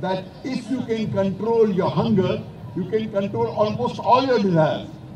that if you can control your hunger, you can control almost all your desires.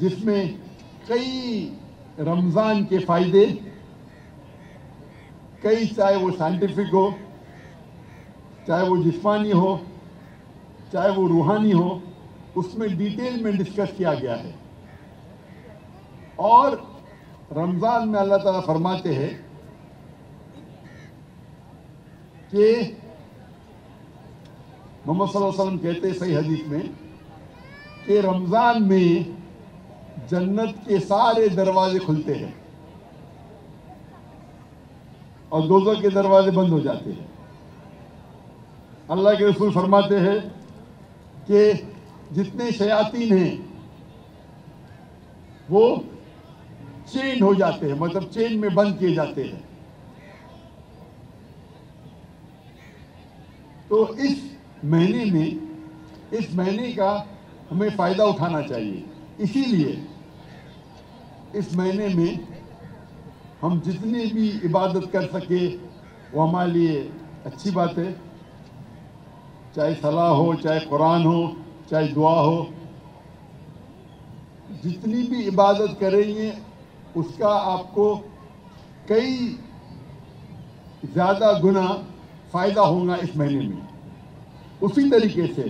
جس میں کئی رمضان کے فائدے، کئی چاہے وہ سائنٹیفک ہو، چاہے وہ جسمانی ہو، چاہے وہ روحانی ہو، اس میں ڈیٹیل میں ڈسکس کیا گیا ہے۔ اور رمضان میں اللہ تعالیٰ فرماتے ہیں کہ محمد صلی اللہ علیہ وسلم کہتے ہیں صحیح حدیث میں کہ رمضان میں جنت کے سارے دروازے کھلتے ہیں اور دوزخ کے دروازے بند ہو جاتے ہیں۔ اللہ کے رسول فرماتے ہیں کہ جتنے شیاطین ہیں وہ چین ہو جاتے ہیں، مطلب چین میں بند کیے جاتے ہیں۔ تو اس مہینے کا ہمیں فائدہ اٹھانا چاہیے۔ اسی لیے اس مہینے میں ہم جتنی بھی عبادت کر سکے وہ ہمارے لیے اچھی بات ہے، چاہے صلاح ہو، چاہے قرآن ہو، چاہے دعا ہو۔ جتنی بھی عبادت کریں گے اس کا آپ کو کئی زیادہ گنا فائدہ ہوگا اس مہینے میں۔ اسی طریقے سے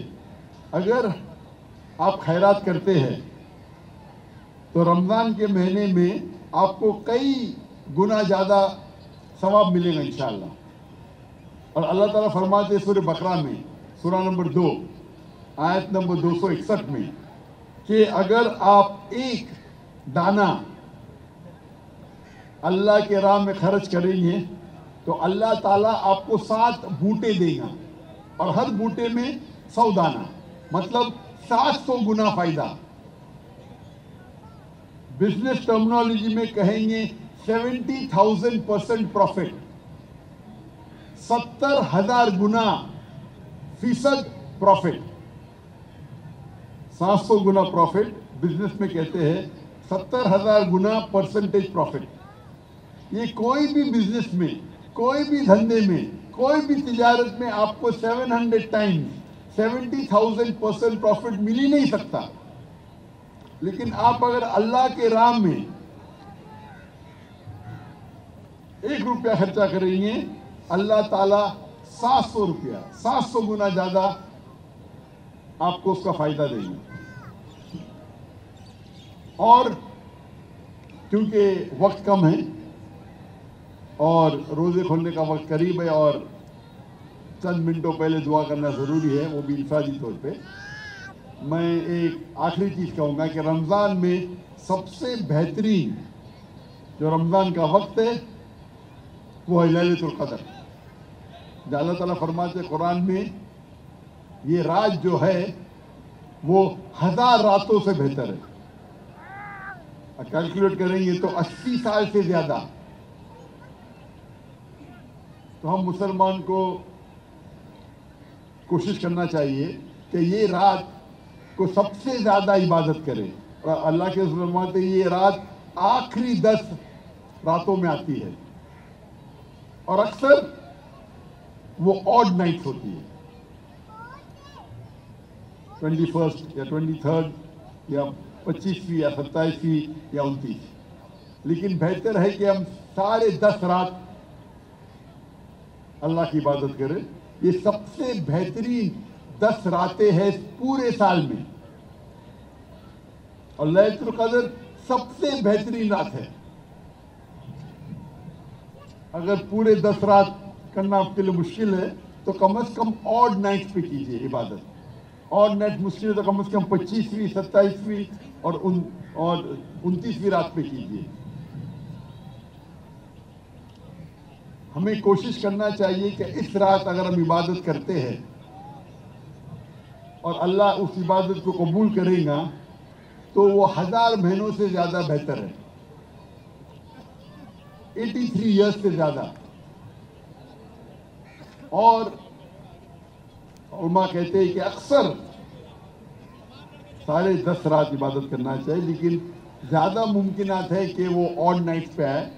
اگر آپ خیرات کرتے ہیں تو رمضان کے مہینے میں آپ کو کئی گنا زیادہ ثواب ملے گا انشاءاللہ۔ اور اللہ تعالیٰ فرماتے ہیں سورہ بقرہ میں، سورہ نمبر 2 آیت نمبر 261 میں کہ اگر آپ ایک دانہ اللہ کے راہ میں خرچ کریں گے تو اللہ تعالیٰ آپ کو 7 بوٹے دے گا، اور ہر بوٹے میں 100 دانہ، مطلب 700 گنا فائدہ۔ بزنس ٹرمنالوجی میں کہیں گے 70,000% پروفٹ، 70,000 گنا فیصد پروفٹ۔ 700 گنا پروفٹ بزنس میں کہتے ہیں 70,000 گنا پرسنٹیج پروفٹ۔ یہ کوئی بھی بزنس میں، کوئی بھی دھندے میں، کوئی بھی تجارت میں آپ کو 700 ٹائمز 70,000% پروفٹ مل ہی نہیں سکتا۔ لیکن آپ اگر اللہ کے راہ میں 1 روپیہ خرچہ کریں گے، اللہ تعالیٰ 700 روپیہ، 700 گنا زیادہ آپ کو اس کا فائدہ دیں گے۔ اور کیونکہ وقت کم ہے اور روزے کھولنے کا وقت قریب ہے اور چند منٹوں پہلے دعا کرنا ضروری ہے، وہ بھی انفرادی طور پہ، میں ایک آخری چیز کہوں گا کہ رمضان میں سب سے بہترین جو رمضان کا وقت ہے وہ ہے لیلۃ القدر۔ جو اللہ تعالیٰ فرماتے ہیں قرآن میں، یہ رات جو ہے وہ 1000 راتوں سے بہتر ہے۔ کیلکولیٹ کریں گے تو 80 سال سے زیادہ۔ تو ہم مسلمان کو کوشش کرنا چاہیے کہ یہ رات کو سب سے زیادہ عبادت کرے، اور اللہ کے رسول فرماتے ہیں یہ رات آخری 10 راتوں میں آتی ہے، اور اکثر وہ آڈ نائٹ ہوتی ہے، 21 یا 23 یا 25ویں یا 27ویں یا 29۔ لیکن بہتر ہے کہ ہم سارے 10 رات اللہ کی عبادت کریں۔ یہ سب سے بہترین 10 راتیں ہیں پورے سال میں، اور لیلۃ القدر سب سے بہترین رات ہے۔ اگر پورے 10 رات کرنا آپ کے لیے مشکل ہے تو کم از کم آڈ نائٹ پہ کیجیے عبادت۔ آڈ نائٹ مشکل ہے تو کم از کم 25ویں، 27ویں اور 29ویں رات پہ کیجیے۔ ہمیں کوشش کرنا چاہیے کہ اس رات اگر ہم عبادت کرتے ہیں اور اللہ اس عبادت کو قبول کرے گا تو وہ 1000 مہینوں سے زیادہ بہتر ہے، 83 ایئرس سے زیادہ۔ اور علماء کہتے ہیں کہ اکثر سارے 10 رات عبادت کرنا چاہیے، لیکن زیادہ ممکنات ہے کہ وہ آڈ نائٹ پہ آئے،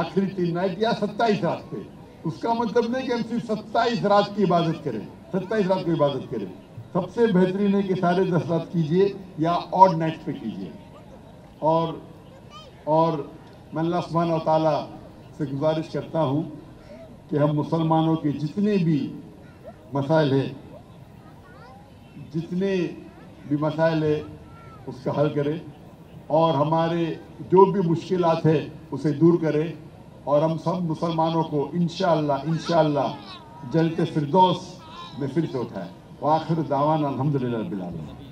آخری 3 نائٹ یا 27 رات پہ۔ اس کا مطلب نہیں کہ ہم صرف 27 رات کی عبادت کریں، 27 رات کی عبادت کریں۔ سب سے بہترین ہے کہ سارے 10 رات کیجئے یا آڈ نائٹ پہ کیجئے۔ اور میں اللہ سبحانہ و تعالیٰ سے گزارش کرتا ہوں کہ ہم مسلمانوں کے جتنے بھی مسائل ہیں اس کا حل کرے اور ہمارے جو بھی مشکلات ہیں اسے دور کرے اور ہم سب مسلمانوں کو انشاءاللہ جنت فردوس میں پھر سے اٹھائے. وآخر دعوانا الحمدللہ رب العالمین.